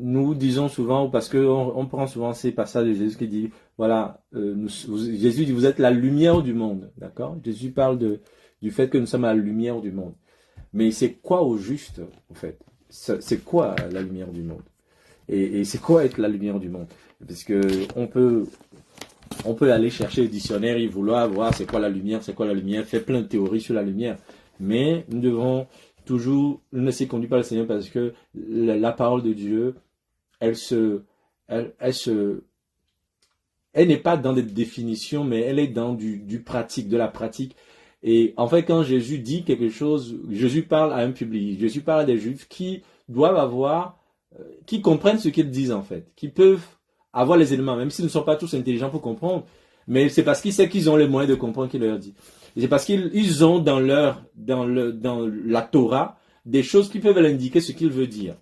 nous disons souvent, parce qu'on prend souvent ces passages de Jésus qui dit, voilà, Jésus dit, vous êtes la lumière du monde, d'accord? Jésus parle du fait que nous sommes la lumière du monde. Mais c'est quoi au juste, en fait? C'est quoi la lumière du monde? Et c'est quoi être la lumière du monde? Parce que on peut aller chercher le dictionnaire et vouloir voir c'est quoi la lumière, faire plein de théories sur la lumière. Mais nous devons toujours nous laisser conduire par le Seigneur parce que la parole de Dieu, elle n'est pas dans des définitions, mais elle est dans du pratique, de la pratique. Et en fait, quand Jésus dit quelque chose, Jésus parle à un public, Jésus parle à des Juifs qui doivent qui comprennent ce qu'ils disent en fait, qui peuvent avoir les éléments, même s'ils ne sont pas tous intelligents pour comprendre, mais c'est parce qu'ils savent qu'ils ont les moyens de comprendre qu'il leur dit. Et c'est parce qu'ils ont dans la Torah des choses qui peuvent leur indiquer ce qu'il veut dire.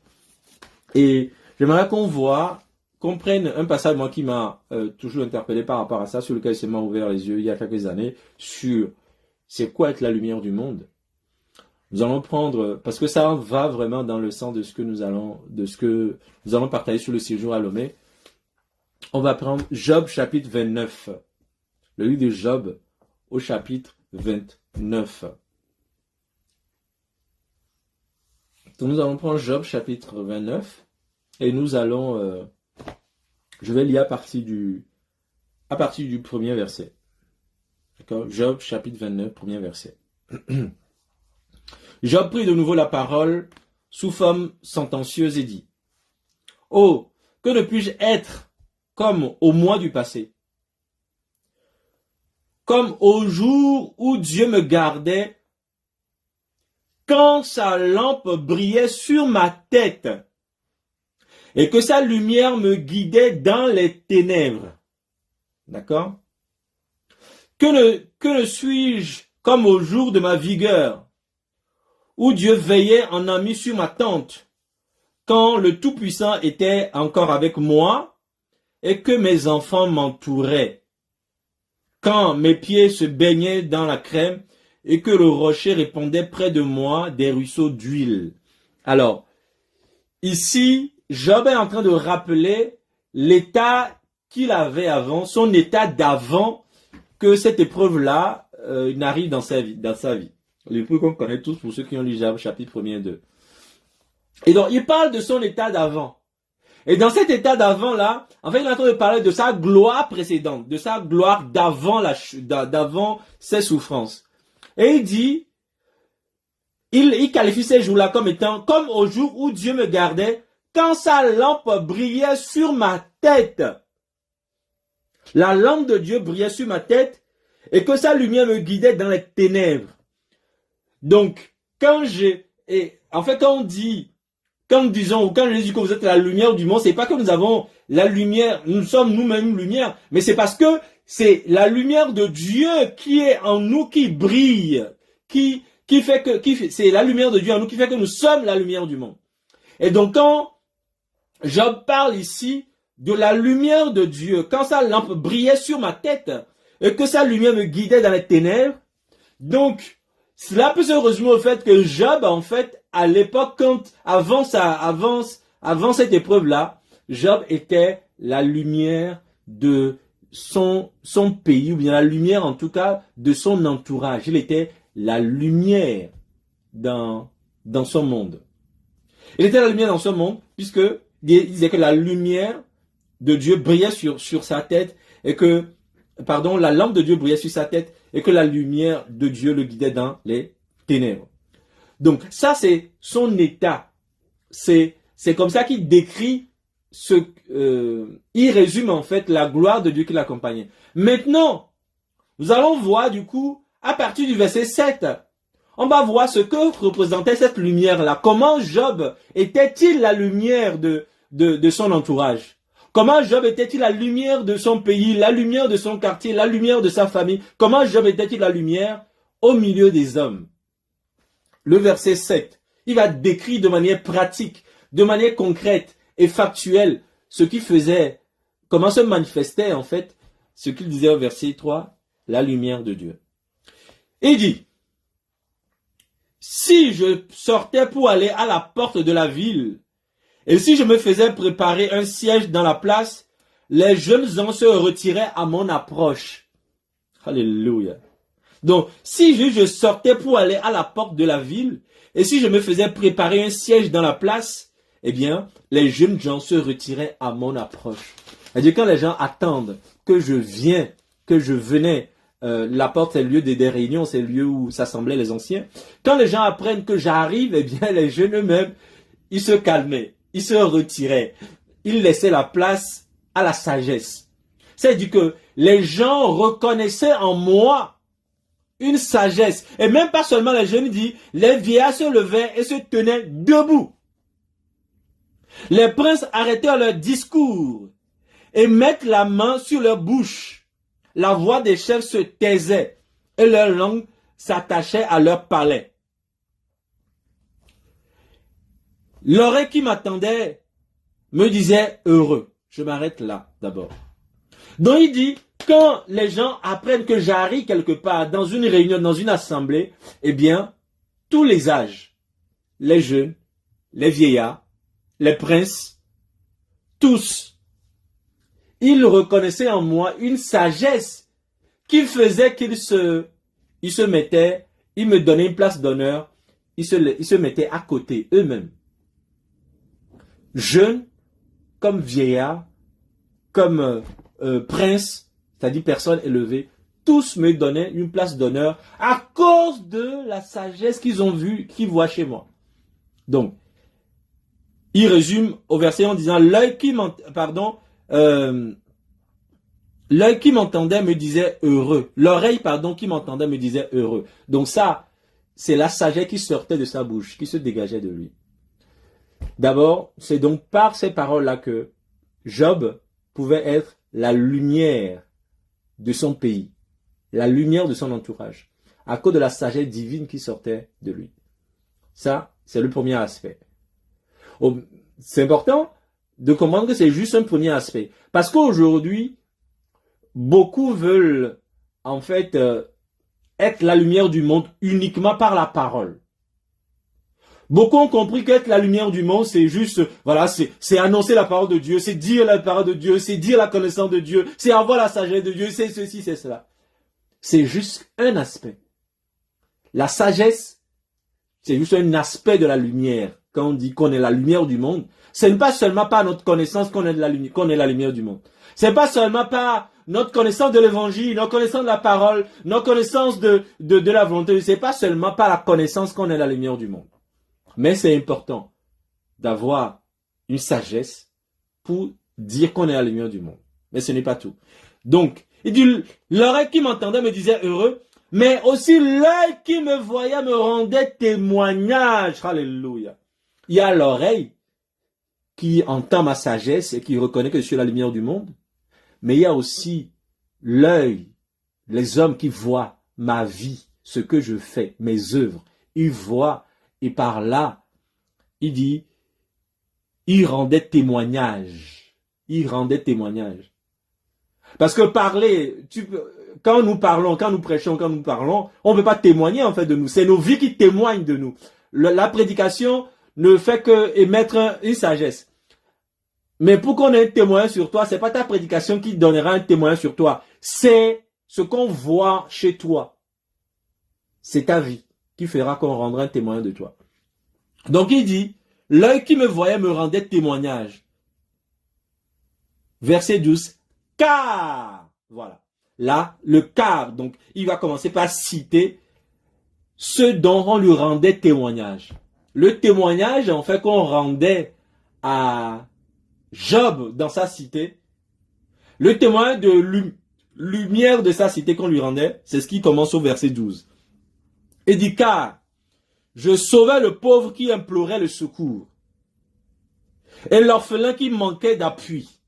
Et j'aimerais qu'on prenne un passage, moi, qui m'a toujours interpellé par rapport à ça, sur lequel il m'a ouvert les yeux il y a quelques années, sur c'est quoi être la lumière du monde. Nous allons prendre, parce que ça va vraiment dans le sens de ce que nous allons partager sur le séjour à Lomé. On va prendre Job chapitre 29. Le livre de Job au chapitre 29. Donc nous allons prendre Job chapitre 29 et nous allons, je vais lire à partir du premier verset. D'accord? Job chapitre 29, premier verset. Job prit de nouveau la parole sous forme sentencieuse et dit: Oh, que ne puis-je être comme au mois du passé, comme au jour où Dieu me gardait, quand sa lampe brillait sur ma tête et que sa lumière me guidait dans les ténèbres. D'accord? Que ne suis-je comme au jour de ma vigueur, où Dieu veillait en ami sur ma tente, quand le Tout-Puissant était encore avec moi et que mes enfants m'entouraient, quand mes pieds se baignaient dans la crème et que le rocher répandait près de moi des ruisseaux d'huile. Alors, ici, Job est en train de rappeler l'état qu'il avait avant, son état d'avant que cette épreuve-là n'arrive dans sa vie. L'épreuve qu'on connaît tous pour ceux qui ont lu Job chapitre 1 et 2. Et donc, il parle de son état d'avant. Et dans cet état d'avant-là, en fait, il est en train de parler de sa gloire précédente, de sa gloire d'avant ses souffrances. Et il dit, il qualifie ces jours-là comme étant comme au jour où Dieu me gardait, quand sa lampe brillait sur ma tête. La lampe de Dieu brillait sur ma tête et que sa lumière me guidait dans les ténèbres. Donc, quand Jésus dit que vous êtes la lumière du monde, c'est pas que nous avons la lumière, nous sommes nous-mêmes lumière, mais c'est parce que c'est la lumière de Dieu qui est en nous, qui brille, c'est la lumière de Dieu en nous qui fait que nous sommes la lumière du monde. Et donc, quand Job parle ici de la lumière de Dieu, quand sa lampe brillait sur ma tête et que sa lumière me guidait dans les ténèbres, donc, cela peut se résumer au fait que Job, en fait, à l'époque, avant cette épreuve-là, Job était la lumière de son pays, ou bien la lumière, en tout cas, de son entourage. Il était la lumière dans son monde. Il était la lumière dans son monde, puisque il disait que la lumière de Dieu brillait sur sa tête, la lampe de Dieu brillait sur sa tête, et que la lumière de Dieu le guidait dans les ténèbres. Donc, ça, c'est son état. C'est comme ça qu'il décrit il résume en fait la gloire de Dieu qui l'accompagnait. Maintenant, nous allons voir du coup, à partir du verset 7, on va voir ce que représentait cette lumière-là. Comment Job était-il la lumière de son entourage? Comment Job était-il la lumière de son pays, la lumière de son quartier, la lumière de sa famille? Comment Job était-il la lumière au milieu des hommes? Le verset 7, il va décrire de manière pratique, de manière concrète et factuelle ce qu'il faisait, comment se manifestait en fait ce qu'il disait au verset 3, la lumière de Dieu. Il dit, si je sortais pour aller à la porte de la ville Et si je me faisais préparer un siège dans la place, les jeunes gens se retiraient à mon approche. Alléluia. Donc, si je sortais pour aller à la porte de la ville, et si je me faisais préparer un siège dans la place, eh bien, les jeunes gens se retiraient à mon approche. C'est-à-dire, quand les gens attendent que je viens, que je venais, la porte, c'est le lieu des réunions, c'est le lieu où s'assemblaient les anciens. Quand les gens apprennent que j'arrive, eh bien, les jeunes eux-mêmes, ils se calmaient, ils se retiraient, ils laissaient la place à la sagesse. C'est-à-dire que les gens reconnaissaient en moi une sagesse. Et même pas seulement les jeunes, disent, les vieillards se levaient et se tenaient debout. Les princes arrêtèrent leur discours et mettent la main sur leur bouche. La voix des chefs se taisait et leur langue s'attachait à leur palais. L'oreille qui m'attendait me disait heureux. Je m'arrête là d'abord. Donc il dit, quand les gens apprennent que j'arrive quelque part dans une réunion, dans une assemblée, eh bien, tous les âges, les jeunes, les vieillards, les princes, tous, ils reconnaissaient en moi une sagesse qui faisait qu'ils se mettaient, ils me donnaient une place d'honneur, ils se mettaient à côté eux-mêmes. Jeunes, comme vieillards, comme princes, c'est-à-dire personnes élevées, tous me donnaient une place d'honneur à cause de la sagesse qu'ils ont vue, qu'ils voient chez moi. Donc, il résume au verset en disant, l'œil qui m'entendait me disait heureux. L'oreille, qui m'entendait me disait heureux. Donc ça, c'est la sagesse qui sortait de sa bouche, qui se dégageait de lui. D'abord, c'est donc par ces paroles-là que Job pouvait être la lumière de son pays, la lumière de son entourage, à cause de la sagesse divine qui sortait de lui. Ça, c'est le premier aspect. C'est important de comprendre que c'est juste un premier aspect. Parce qu'aujourd'hui, beaucoup veulent en fait être la lumière du monde uniquement par la parole. Beaucoup ont compris qu'être la lumière du monde, c'est juste, voilà, c'est annoncer la parole de Dieu, c'est dire la parole de Dieu, c'est dire la connaissance de Dieu, c'est avoir la sagesse de Dieu, c'est ceci, c'est cela. C'est juste un aspect. La sagesse, c'est juste un aspect de la lumière. Quand on dit qu'on est la lumière du monde, ce n'est pas seulement par notre connaissance qu'on est la lumière du monde. C'est pas seulement par notre connaissance de l'évangile, notre connaissance de la parole, notre connaissance de la volonté. C'est pas seulement par la connaissance qu'on est la lumière du monde. Mais c'est important d'avoir une sagesse pour dire qu'on est la lumière du monde. Mais ce n'est pas tout. Donc, il dit, l'oreille qui m'entendait me disait heureux, mais aussi l'œil qui me voyait me rendait témoignage. Alléluia. Il y a l'oreille qui entend ma sagesse et qui reconnaît que je suis la lumière du monde. Mais il y a aussi l'œil, les hommes qui voient ma vie, ce que je fais, mes œuvres. Ils voient. Et par là, il dit, il rendait témoignage. Il rendait témoignage. Parce que parler, quand nous parlons, quand nous prêchons, quand nous parlons, on ne peut pas témoigner en fait de nous. C'est nos vies qui témoignent de nous. La prédication ne fait que émettre une sagesse. Mais pour qu'on ait un témoin sur toi, c'est pas ta prédication qui donnera un témoin sur toi. C'est ce qu'on voit chez toi. C'est ta vie qui fera qu'on rendra un témoin de toi. Donc il dit, l'œil qui me voyait me rendait témoignage. Verset 12, car, voilà. Là, le car, donc il va commencer par citer ce dont on lui rendait témoignage. Le témoignage, en fait, qu'on rendait à Job dans sa cité, le témoin de lumière de sa cité qu'on lui rendait, c'est ce qui commence au verset 12. Et dit, car je sauvais le pauvre qui implorait le secours et l'orphelin qui manquait d'appui.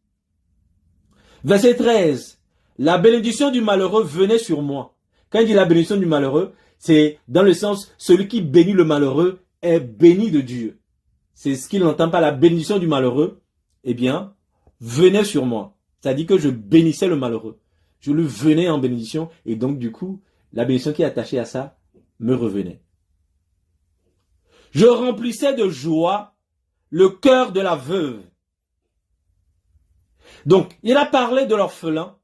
Verset 13. La bénédiction du malheureux venait sur moi. Quand il dit la bénédiction du malheureux, c'est dans le sens, celui qui bénit le malheureux est béni de Dieu. C'est ce qu'il entend par la bénédiction du malheureux. Eh bien, venait sur moi. C'est-à-dire que je bénissais le malheureux. Je lui venais en bénédiction et donc du coup, la bénédiction qui est attachée à ça me revenait. Je remplissais de joie le cœur de la veuve. Donc, il a parlé de l'orphelin,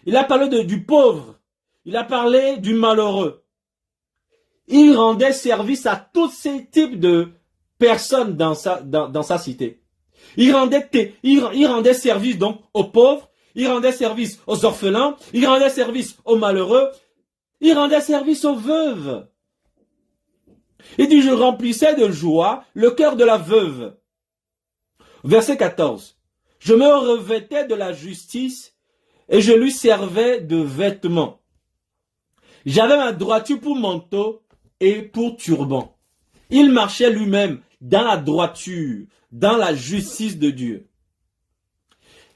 il a parlé du pauvre, il a parlé du malheureux. Il rendait service à tous ces types de personnes dans sa cité. Il rendait service donc aux pauvres, il rendait service aux orphelins, il rendait service aux malheureux, il rendait service aux veuves. Il dit, je remplissais de joie le cœur de la veuve. Verset 14. Je me revêtais de la justice et je lui servais de vêtements. J'avais ma droiture pour manteau et pour turban. Il marchait lui-même dans la droiture, dans la justice de Dieu.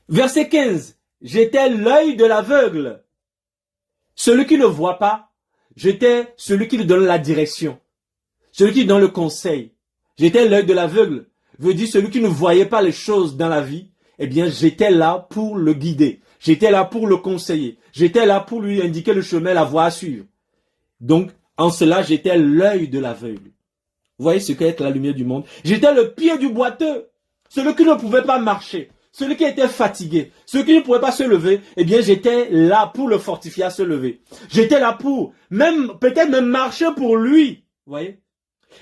Verset 15. J'étais l'œil de l'aveugle. Celui qui ne voit pas, j'étais celui qui lui donne la direction. Celui qui donne le conseil. J'étais l'œil de l'aveugle. Veut dire celui qui ne voyait pas les choses dans la vie. Eh bien, j'étais là pour le guider. J'étais là pour le conseiller. J'étais là pour lui indiquer le chemin, la voie à suivre. Donc, en cela, j'étais l'œil de l'aveugle. Vous voyez ce qu'est la lumière du monde? J'étais le pied du boiteux. Celui qui ne pouvait pas marcher. Celui qui était fatigué. Celui qui ne pouvait pas se lever. Eh bien, j'étais là pour le fortifier à se lever. J'étais là pour, peut-être même marcher pour lui. Vous voyez?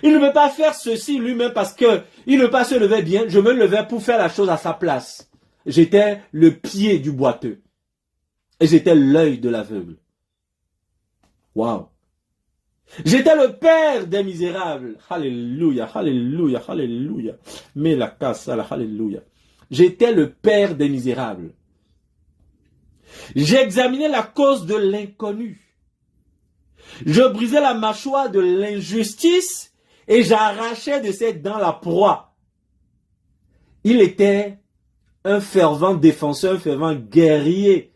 Il ne veut pas faire ceci lui-même parce que il ne veut pas se lever bien. Je me levais pour faire la chose à sa place. J'étais le pied du boiteux. Et j'étais l'œil de l'aveugle. Waouh. J'étais le père des misérables. Alléluia, alléluia, alléluia. Mais la casse, alléluia. J'étais le père des misérables. J'examinais la cause de l'inconnu. Je brisais la mâchoire de l'injustice et j'arrachais de ses dents la proie. Il était un fervent défenseur, un fervent guerrier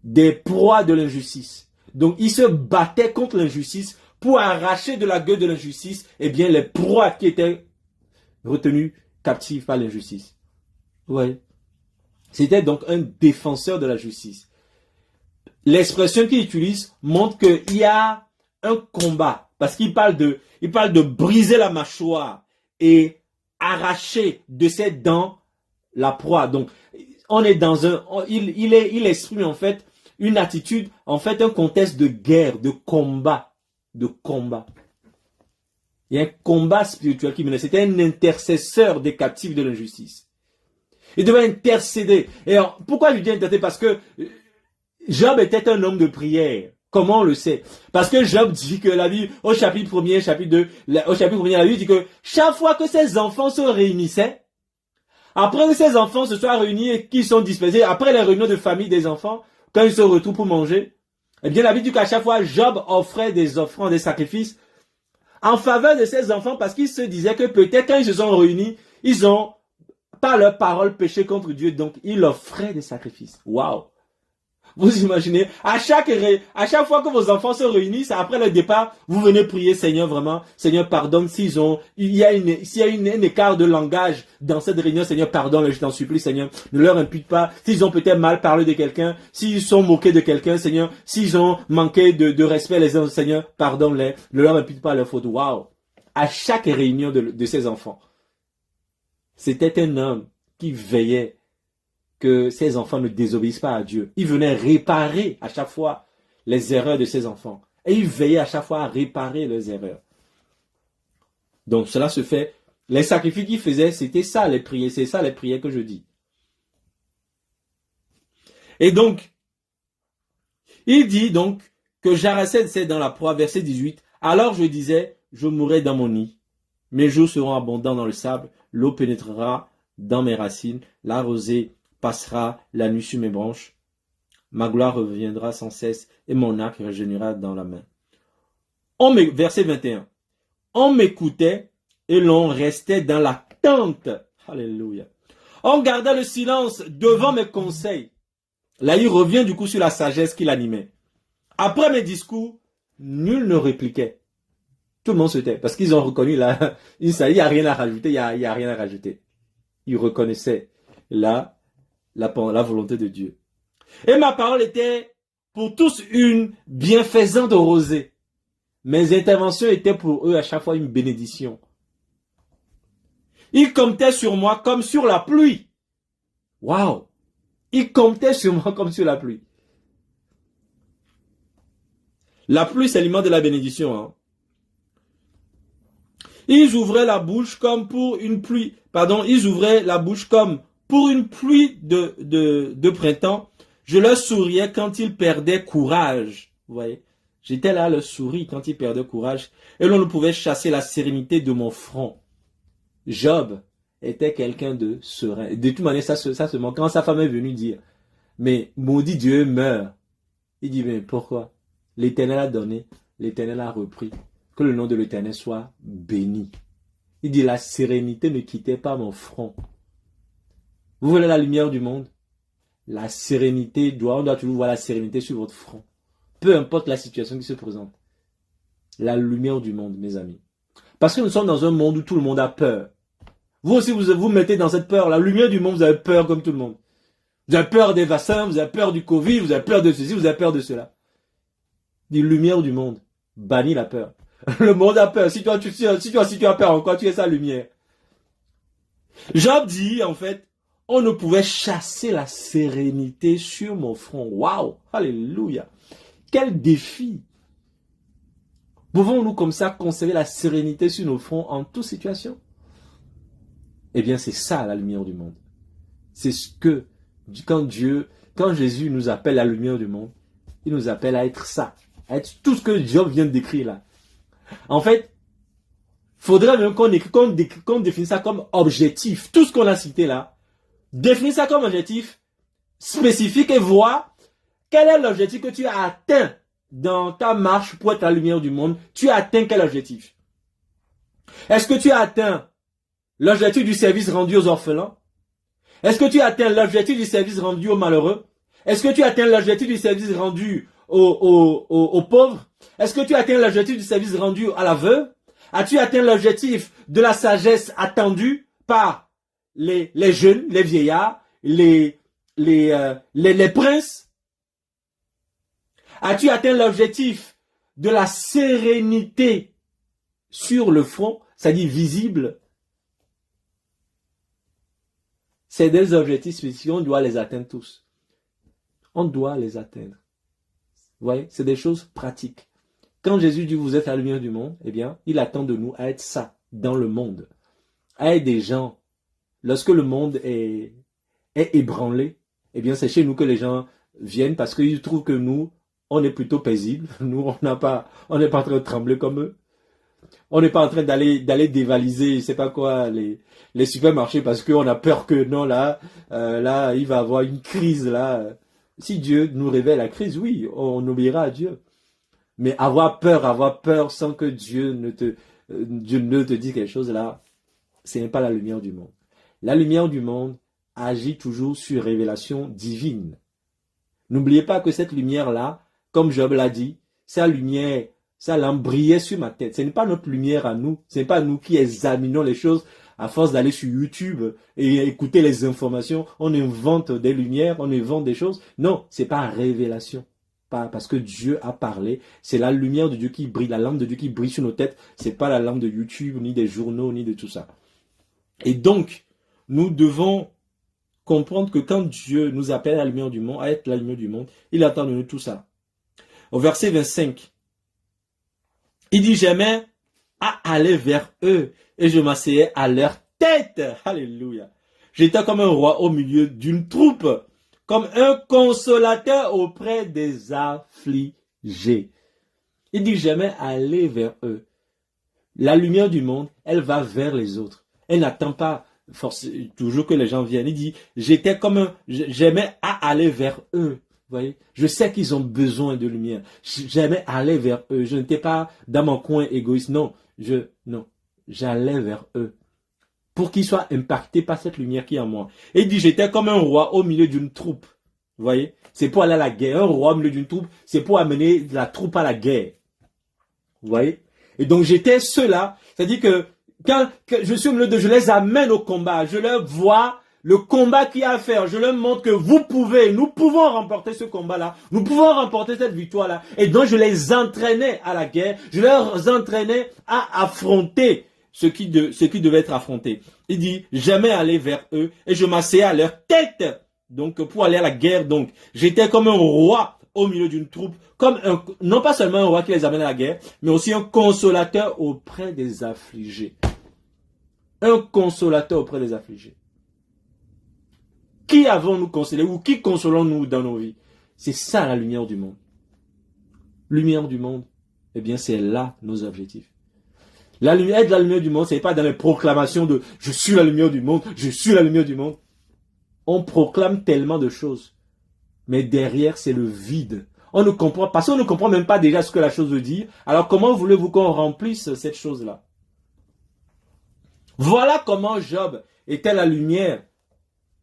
des proies de l'injustice. Donc, il se battait contre l'injustice pour arracher de la gueule de l'injustice, eh bien, les proies qui étaient retenues captives par l'injustice. Ouais. C'était donc un défenseur de la justice. L'expression qu'il utilise montre qu'il y a un combat. Parce qu'il parle de briser la mâchoire et arracher de ses dents la proie. Donc, on est dans il exprime en fait une attitude, en fait un contexte de guerre, de combat. Il y a un combat spirituel qui menait. C'était un intercesseur des captifs de l'injustice. Il devait intercéder. Et alors, pourquoi je dis intercéder? Parce que Job était un homme de prière. Comment on le sait? Parce que Job dit que la Bible, au chapitre 1er, chapitre 2, au chapitre 1er, la Bible dit que chaque fois que ses enfants se réunissaient, après que ces enfants se soient réunis et qu'ils sont dispersés, après les réunions de famille des enfants, quand ils se retrouvent pour manger, eh bien la Bible dit qu'à chaque fois, Job offrait des offrandes, des sacrifices en faveur de ses enfants parce qu'il se disait que peut-être quand ils se sont réunis, ils ont, par leur parole, péché contre Dieu, donc il offrait des sacrifices. Waouh! Vous imaginez, à chaque fois que vos enfants se réunissent, après le départ, vous venez prier, Seigneur, vraiment, Seigneur, pardonne s'il y a un écart de langage dans cette réunion, Seigneur, pardonne, je t'en supplie, Seigneur, ne leur impute pas, s'ils ont peut-être mal parlé de quelqu'un, s'ils sont moqués de quelqu'un, Seigneur, s'ils ont manqué de respect les uns, Seigneur, pardonne-les, ne leur impute pas leur faute. Waouh! À chaque réunion de ses enfants. C'était un homme qui veillait que ses enfants ne désobéissent pas à Dieu. Il venait réparer à chaque fois les erreurs de ses enfants. Et il veillait à chaque fois à réparer leurs erreurs. Donc cela se fait. Les sacrifices qu'il faisait, c'était ça les prières. C'est ça les prières que je dis. Et donc, il dit donc que j'arrachais dans la proie, verset 18. Alors je disais, je mourrai dans mon nid. Mes jours seront abondants dans le sable. L'eau pénétrera dans mes racines. La rosée passera la nuit sur mes branches. Ma gloire reviendra sans cesse et mon arc régénérera dans la main. Verset 21. On m'écoutait et l'on restait dans l'attente. Alléluia. On gardait le silence devant mes conseils. Là, il revient du coup sur la sagesse qui l'animait. Après mes discours, nul ne répliquait. Tout le monde se tait parce qu'ils ont reconnu là, il n'y a rien à rajouter, il y a rien à rajouter. Ils reconnaissaient là la volonté de Dieu. Et ma parole était pour tous une bienfaisante rosée. Mes interventions étaient pour eux à chaque fois une bénédiction. Il comptait sur moi comme sur la pluie. Waouh! Il comptait sur moi comme sur la pluie. La pluie, c'est l'aliment de la bénédiction. Hein. Ils ouvraient la bouche comme pour une pluie. Pardon, ils ouvraient la bouche comme pour une pluie de printemps. Je leur souriais quand ils perdaient courage. Vous voyez? J'étais là, le sourire quand ils perdaient courage. Et l'on ne pouvait chasser la sérénité de mon front. Job était quelqu'un de serein. De toute manière, ça se manque. Quand sa femme est venue dire, mais maudit Dieu meurt. Il dit, mais pourquoi? L'Éternel a donné, l'Éternel a repris. Que le nom de l'Éternel soit béni. Il dit, la sérénité ne quittait pas mon front. Vous voulez la lumière du monde? La sérénité on doit toujours voir la sérénité sur votre front. Peu importe la situation qui se présente. La lumière du monde, mes amis. Parce que nous sommes dans un monde où tout le monde a peur. Vous aussi, vous mettez dans cette peur. La lumière du monde, vous avez peur comme tout le monde. Vous avez peur des vaccins, vous avez peur du Covid, vous avez peur de ceci, vous avez peur de cela. Dit lumière du monde. Bannis la peur. Le monde a peur. Si tu as peur en quoi, tu es sa lumière. Job dit, en fait, on ne pouvait chasser la sérénité sur mon front. Waouh! Alléluia! Quel défi! Pouvons-nous comme ça conserver la sérénité sur nos fronts en toute situation? Eh bien, c'est ça la lumière du monde. C'est ce que, quand Jésus nous appelle la lumière du monde, il nous appelle à être ça, à être tout ce que Job vient de décrire là. En fait, faudrait même qu'on définisse ça comme objectif. Tout ce qu'on a cité là, définir ça comme objectif spécifique et voir quel est l'objectif que tu as atteint dans ta marche pour être la lumière du monde. Tu as atteint quel objectif? Est-ce que tu as atteint l'objectif du service rendu aux orphelins? Est-ce que tu as atteint l'objectif du service rendu aux malheureux? Est-ce que tu as atteint l'objectif du service rendu aux pauvres? Est-ce que tu as atteint l'objectif du service rendu à l'aveugle? As-tu atteint l'objectif de la sagesse attendue par les jeunes, les vieillards, les princes? As-tu atteint l'objectif de la sérénité sur le front, c'est-à-dire visible? C'est des objectifs spécifiques, on doit les atteindre tous. On doit les atteindre. Vous voyez, c'est des choses pratiques. Quand Jésus dit vous êtes la lumière du monde, eh bien, il attend de nous à être ça, dans le monde. À être des gens. Lorsque le monde est ébranlé, eh bien, c'est chez nous que les gens viennent parce qu'ils trouvent que nous, on est plutôt paisibles. Nous, on n'est pas en train de trembler comme eux. On n'est pas en train d'aller dévaliser, je sais pas quoi, les supermarchés parce qu'on a peur que non, là, il va y avoir une crise, là. Si Dieu nous révèle la crise, oui, on obéira à Dieu. Mais avoir peur sans que Dieu ne te dise quelque chose, là, ce n'est pas la lumière du monde. La lumière du monde agit toujours sur révélation divine. N'oubliez pas que cette lumière-là, comme Job l'a dit, sa lumière, sa lampe brillait sur ma tête. Ce n'est pas notre lumière à nous. Ce n'est pas nous qui examinons les choses à force d'aller sur YouTube et écouter les informations. On invente des lumières, on invente des choses. Non, c'est pas révélation. Pas parce que Dieu a parlé. C'est la lumière de Dieu qui brille, la lampe de Dieu qui brille sur nos têtes. C'est pas la lampe de YouTube, ni des journaux, ni de tout ça. Et donc, nous devons comprendre que quand Dieu nous appelle à la lumière du monde, à être la lumière du monde, il attend de nous tout ça. Au verset 25, il dit, j'aimais à aller vers eux et je m'asseyais à leur tête. Alléluia. J'étais comme un roi au milieu d'une troupe, comme un consolateur auprès des affligés. Il dit, j'aimais aller vers eux. La lumière du monde, elle va vers les autres. Elle n'attend pas toujours que les gens viennent. Il dit, j'aimais à aller vers eux. Vous voyez, je sais qu'ils ont besoin de lumière. J'aimais aller vers eux. Je n'étais pas dans mon coin égoïste. Non, j'allais vers eux pour qu'ils soient impactés par cette lumière qui est en moi. Et il dit, j'étais comme un roi au milieu d'une troupe. Vous voyez, c'est pour aller à la guerre. Un roi au milieu d'une troupe, c'est pour amener la troupe à la guerre. Vous voyez? Et donc j'étais ceux-là. C'est-à-dire que quand je suis au milieu de, je les amène au combat. Je leur vois le combat qu'il y a à faire. Je leur montre que nous pouvons remporter ce combat-là. Nous pouvons remporter cette victoire-là. Et donc, je les entraînais à la guerre. Je leur entraînais à affronter ce qui devait être affronté. Il dit, jamais aller vers eux et je m'asseyais à leur tête. Donc, pour aller à la guerre, donc, j'étais comme un roi au milieu d'une troupe, non pas seulement un roi qui les amène à la guerre, mais aussi un consolateur auprès des affligés. Un consolateur auprès des affligés. Qui avons-nous consolé ou qui consolons-nous dans nos vies? C'est ça la lumière du monde. Lumière du monde, eh bien, c'est là nos objectifs. La lumière de la lumière du monde, c'est pas dans les proclamations de « je suis la lumière du monde, je suis la lumière du monde ». On proclame tellement de choses, mais derrière, c'est le vide. On ne comprend pas, parce qu'on ne comprend même pas déjà ce que la chose veut dire. Alors, comment voulez-vous qu'on remplisse cette chose-là? Voilà comment Job était la lumière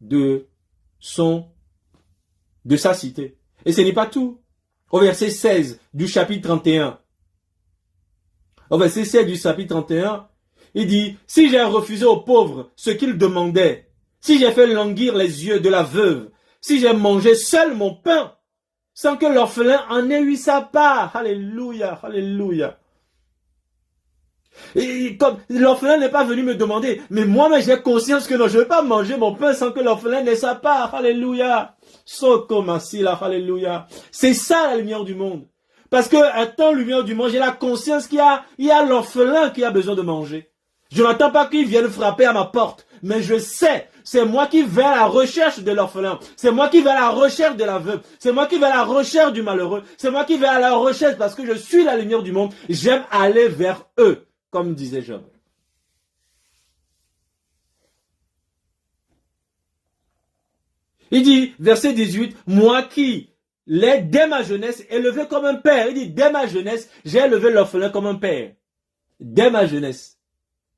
de sa cité. Et ce n'est pas tout. Au verset 16 du chapitre 31, au verset 7 du chapitre 31, il dit, « Si j'ai refusé aux pauvres ce qu'ils demandaient, si j'ai fait languir les yeux de la veuve, si j'ai mangé seul mon pain, sans que l'orphelin en ait eu sa part. » Alléluia, alléluia. Et comme l'orphelin n'est pas venu me demander, mais moi-même j'ai conscience que non, je ne vais pas manger mon pain sans que l'orphelin n'ait sa part. Alléluia. Alléluia. C'est ça la lumière du monde. Parce que, étant lumière du monde, j'ai la conscience qu'il y a l'orphelin qui a besoin de manger. Je n'attends pas qu'il vienne frapper à ma porte, mais je sais, c'est moi qui vais à la recherche de l'orphelin. C'est moi qui vais à la recherche de la veuve. C'est moi qui vais à la recherche du malheureux. C'est moi qui vais à la recherche parce que je suis la lumière du monde. J'aime aller vers eux, comme disait Job. Il dit, verset 18, « Moi qui dès ma jeunesse, élevé comme un père. » Il dit, dès ma jeunesse, j'ai élevé l'orphelin comme un père. Dès ma jeunesse,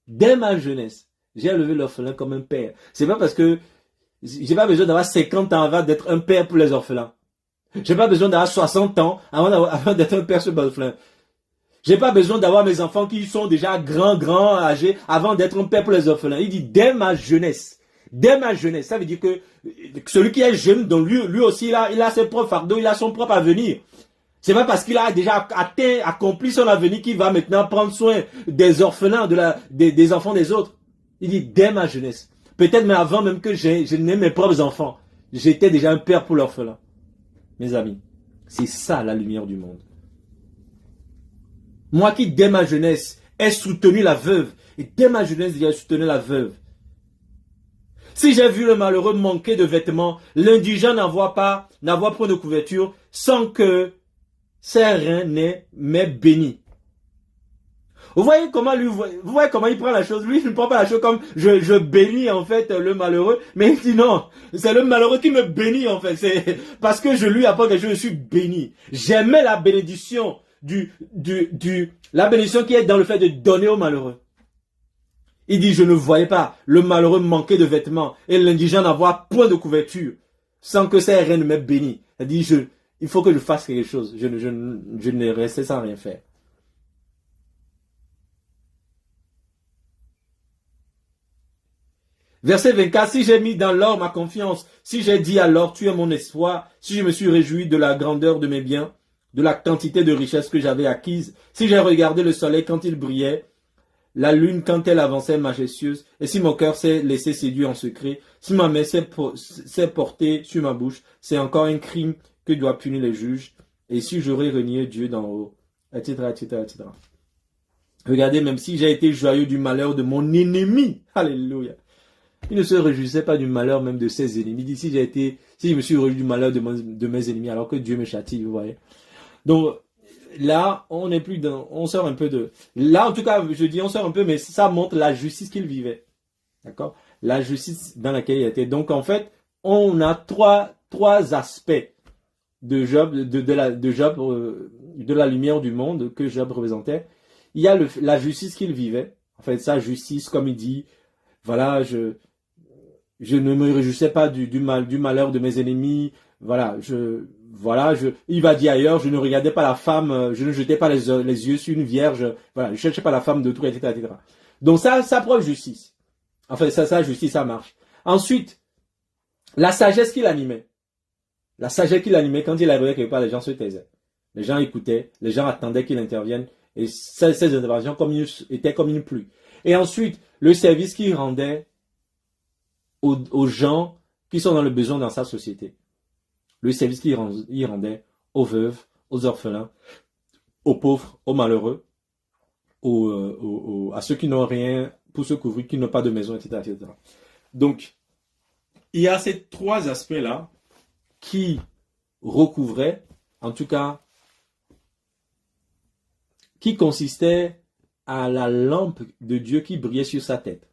j'ai élevé l'orphelin comme un père. C'est pas parce que j'ai pas besoin d'avoir 50 ans avant d'être un père pour les orphelins. J'ai pas besoin d'avoir 60 ans avant d'être un père sur les orphelins. J'ai pas besoin d'avoir mes enfants qui sont déjà grands, âgés, avant d'être un père pour les orphelins. Il dit, dès ma jeunesse. Dès ma jeunesse, ça veut dire que celui qui est jeune, donc lui aussi, il a ses propres fardeaux, il a son propre avenir. C'est pas parce qu'il a déjà accompli son avenir qu'il va maintenant prendre soin des orphelins, des enfants des autres. Il dit, dès ma jeunesse. Peut-être même avant même que je n'ai mes propres enfants. J'étais déjà un père pour l'orphelin. Mes amis, c'est ça la lumière du monde. Moi qui, dès ma jeunesse, ai soutenu la veuve, et dès ma jeunesse, j'ai soutenu la veuve. Si j'ai vu le malheureux manquer de vêtements, l'indigent n'avoir point de couverture, sans que ses reins m'aient béni. Vous voyez comment il prend la chose. Lui, il ne prend pas la chose comme je bénis en fait le malheureux, mais il dit non, c'est le malheureux qui me bénit en fait. C'est parce que je lui apporte quelque chose, je suis béni. J'aimais la bénédiction la bénédiction qui est dans le fait de donner au malheureux. Il dit, je ne voyais pas le malheureux manquer de vêtements et l'indigent n'avoir point de couverture, sans que ses reins ne m'aient béni. Il dit, il faut que je fasse quelque chose. Je ne restais sans rien faire. Verset 24, si j'ai mis dans l'or ma confiance, si j'ai dit alors, tu es mon espoir, si je me suis réjoui de la grandeur de mes biens, de la quantité de richesses que j'avais acquises, si j'ai regardé le soleil quand il brillait, la lune quand elle avançait majestueuse, et si mon cœur s'est laissé séduire en secret, si ma main s'est portée sur ma bouche, c'est encore un crime que doivent punir les juges, et si j'aurais renié Dieu d'en haut, etc., etc., etc. Regardez, même si j'ai été joyeux du malheur de mon ennemi, alléluia, il ne se réjouissait pas du malheur même de ses ennemis. Il dit, si je me suis réjoui du malheur de mes ennemis, alors que Dieu me châtie, vous voyez. Donc, là, on sort un peu de... Là, en tout cas, je dis on sort un peu, mais ça montre la justice qu'il vivait. D'accord? La justice dans laquelle il était. Donc, en fait, on a trois aspects de Job, de la lumière du monde que Job représentait. Il y a la justice qu'il vivait. En fait, sa justice, comme il dit, voilà, je ne me réjouissais pas du malheur de mes ennemis. Il va dire ailleurs, je ne regardais pas la femme, je ne jetais pas les yeux sur une vierge, voilà, je cherchais pas la femme de tout, etc., etc. Donc ça preuve justice. En fait, ça, justice, ça marche. Ensuite, la sagesse qui l'animait. La sagesse qui l'animait, quand il arrivait quelque part, les gens se taisaient. Les gens écoutaient, les gens attendaient qu'il intervienne, et ces interventions étaient comme une pluie. Et ensuite, le service qu'il rendait aux gens qui sont dans le besoin dans sa société. Le service qu'il rendait aux veuves, aux orphelins, aux pauvres, aux malheureux, à ceux qui n'ont rien pour se couvrir, qui n'ont pas de maison, etc., etc. Donc, il y a ces trois aspects-là qui recouvraient, en tout cas, qui consistaient à la lampe de Dieu qui brillait sur sa tête.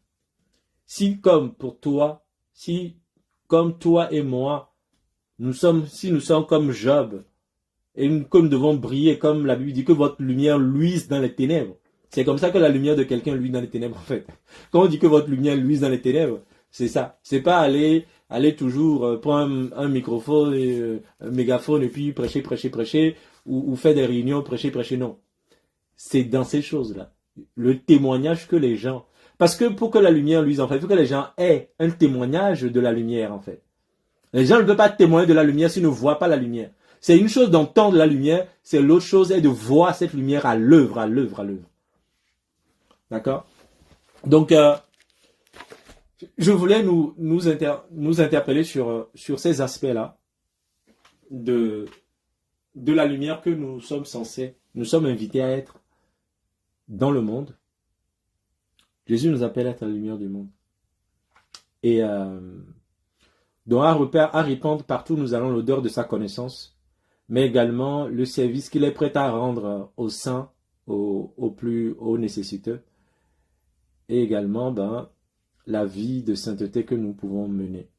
Si comme pour toi, si comme toi et moi, si nous sommes comme Job, et que nous devons briller, comme la Bible dit, que votre lumière luise dans les ténèbres. C'est comme ça que la lumière de quelqu'un luise dans les ténèbres, en fait. Quand on dit que votre lumière luise dans les ténèbres, c'est ça. C'est pas aller toujours prendre un microphone, un mégaphone, et puis prêcher, ou faire des réunions, prêcher, non. C'est dans ces choses-là. Le témoignage que les gens... Parce que pour que la lumière luise, en fait, il faut que les gens aient un témoignage de la lumière, en fait. Les gens ne peuvent pas témoigner de la lumière s'ils ne voient pas la lumière. C'est une chose d'entendre la lumière, c'est l'autre chose est de voir cette lumière à l'œuvre. D'accord? Donc, je voulais nous interpeller sur ces aspects-là de la lumière que nous sommes invités à être dans le monde. Jésus nous appelle à être la lumière du monde. Et donc à répandre partout nous allons l'odeur de sa connaissance, mais également le service qu'il est prêt à rendre aux saints, aux plus hauts nécessiteux, et également la vie de sainteté que nous pouvons mener.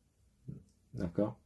D'accord?